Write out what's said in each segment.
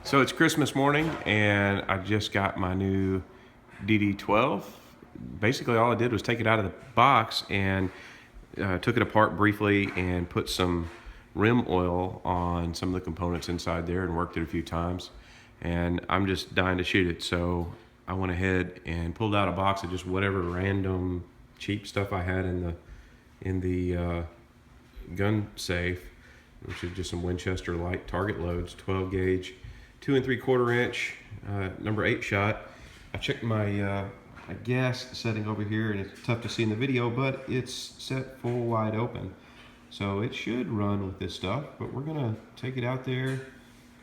So it's Christmas morning, and I just got my new DD-12. Basically, all I did was take it out of the box and took it apart briefly and put some rim oil on some of the components inside there and worked it a few times. And I'm just dying to shoot it, so I went ahead and pulled out a box of just whatever random cheap stuff I had in the gun safe, which is just some Winchester light target loads, 12 gauge, 2 3/4 inch, number 8 shot. I checked my gas setting over here, and it's tough to see in the video, but it's set full wide open. So it should run with this stuff, but we're gonna take it out there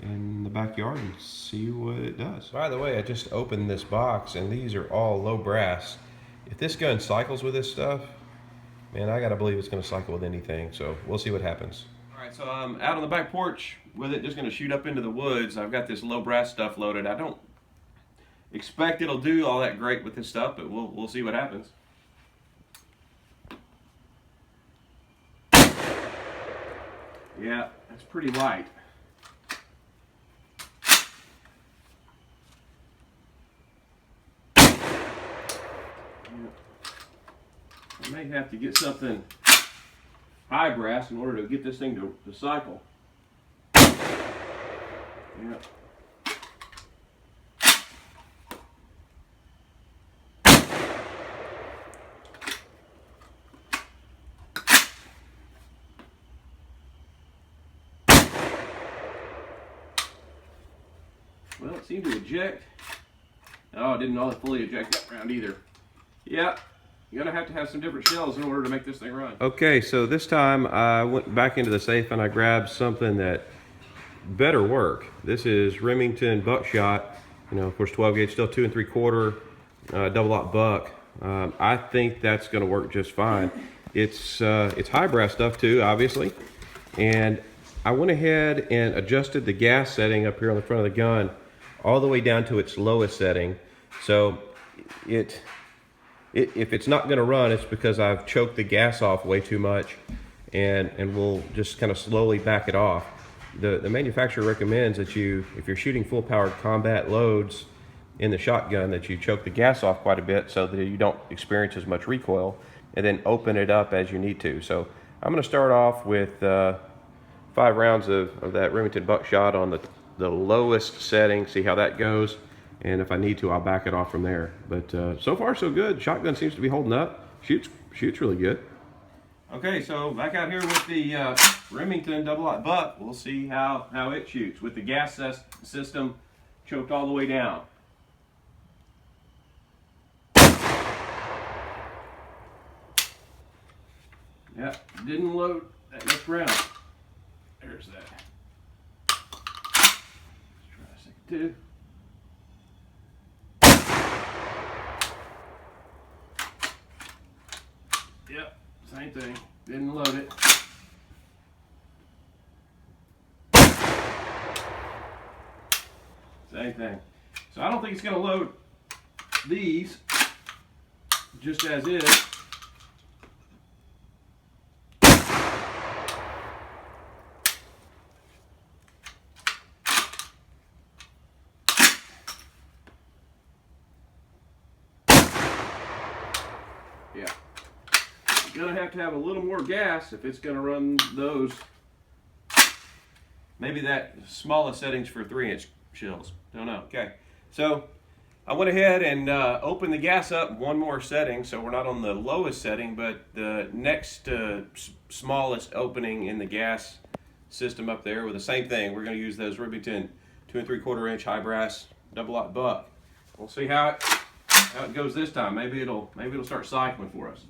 in the backyard and see what it does. By the way, I just opened this box, and these are all low brass. If this gun cycles with this stuff, man, I gotta believe it's gonna cycle with anything, so we'll see what happens. All right, so I'm out on the back porch with it, just gonna shoot up into the woods. I've got this low brass stuff loaded. I don't expect it'll do all that great with this stuff, but we'll see what happens. Yeah, that's pretty light. I may have to get something high brass in order to get this thing to cycle. Yeah. Well, it seemed to eject. Oh, it didn't all fully eject that round either. Yeah, you're gonna have to have some different shells in order to make this thing run. Okay, so this time I went back into the safe and I grabbed something that better work. This is Remington buckshot. You know, of course, 12 gauge, still 2 3/4, double aught buck. I think that's gonna work just fine. It's high brass stuff too, obviously. And I went ahead and adjusted the gas setting up here on the front of the gun all the way down to its lowest setting. So if it's not going to run, it's because I've choked the gas off way too much, and we'll just kind of slowly back it off. The manufacturer recommends that if you're shooting full powered combat loads in the shotgun, that you choke the gas off quite a bit so that you don't experience as much recoil, and then open it up as you need to. So I'm going to start off with 5 rounds of that Remington buckshot on the lowest setting, see how that goes, and if I need to, I'll back it off from there. But so far so good. Shotgun seems to be holding up. Shoots really good. Okay, so back out here with the Remington double aught buck. We'll see how it shoots with the gas system choked all the way down. Yeah, didn't load that next round. There's that. Let's try a second two. Yep, same thing. Didn't load it. Same thing. So I don't think it's going to load these just as is. Yeah. You're going to have a little more gas if it's going to run those. Maybe that smallest settings for 3-inch shells. Don't know. Okay. So I went ahead and opened the gas up one more setting, so we're not on the lowest setting, but the next smallest opening in the gas system up there with the same thing. We're going to use those Remington 2 3/4 inch high brass double aught buck. We'll see how it goes this time. Maybe it'll start cycling for us.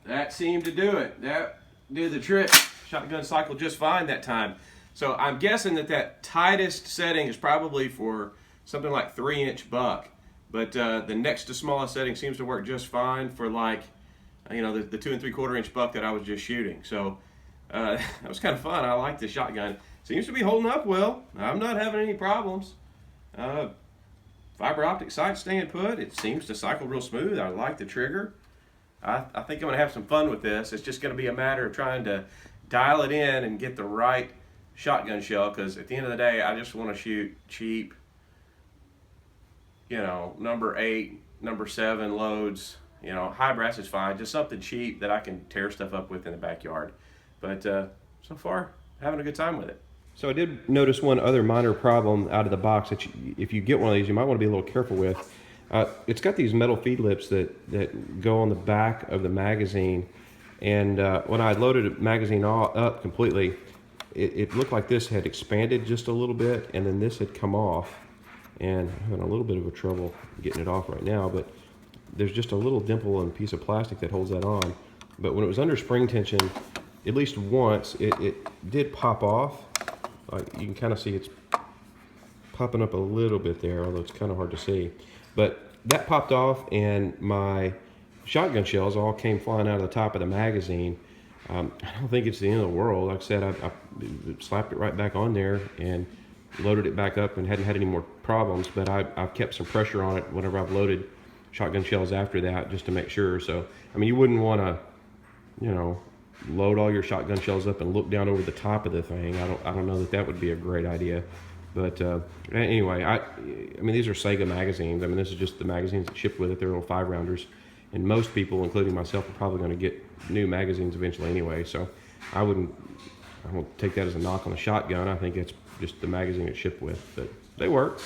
That seemed to do it. That did the trick. Shotgun cycled just fine that time. So I'm guessing that tightest setting is probably for something like 3-inch buck. But the next to smallest setting seems to work just fine for, like, you know, the 2 3/4 inch buck that I was just shooting. So that was kind of fun. I like the shotgun. Seems to be holding up well. I'm not having any problems. Fiber optic sight staying put. It seems to cycle real smooth. I like the trigger. I think I'm going to have some fun with this. It's just going to be a matter of trying to dial it in and get the right shotgun shell, because at the end of the day, I just want to shoot cheap, you know, number 8, number 7 loads. You know, high brass is fine. Just something cheap that I can tear stuff up with in the backyard. But so far, having a good time with it. So I did notice one other minor problem out of the box that if you get one of these, you might want to be a little careful with. It's got these metal feed lips that go on the back of the magazine. And when I loaded the magazine all up completely, it looked like this had expanded just a little bit, and then this had come off. And I'm having a little bit of a trouble getting it off right now, but there's just a little dimple and piece of plastic that holds that on. But when it was under spring tension, at least once, it did pop off. You can kind of see it's popping up a little bit there, although it's kind of hard to see. But that popped off, and my shotgun shells all came flying out of the top of the magazine. I don't think it's the end of the world. Like I said, I slapped it right back on there and loaded it back up and hadn't had any more problems, but I've kept some pressure on it whenever I've loaded shotgun shells after that, just to make sure. So, I mean, you wouldn't want to, you know, load all your shotgun shells up and look down over the top of the thing. I don't know that that would be a great idea. But anyway, I mean, these are Sega magazines. I mean, this is just the magazines that ship with it. They're little 5-rounders. And most people, including myself, are probably going to get new magazines eventually anyway. So I won't take that as a knock on the shotgun. I think it's just the magazine it's shipped with. But they work.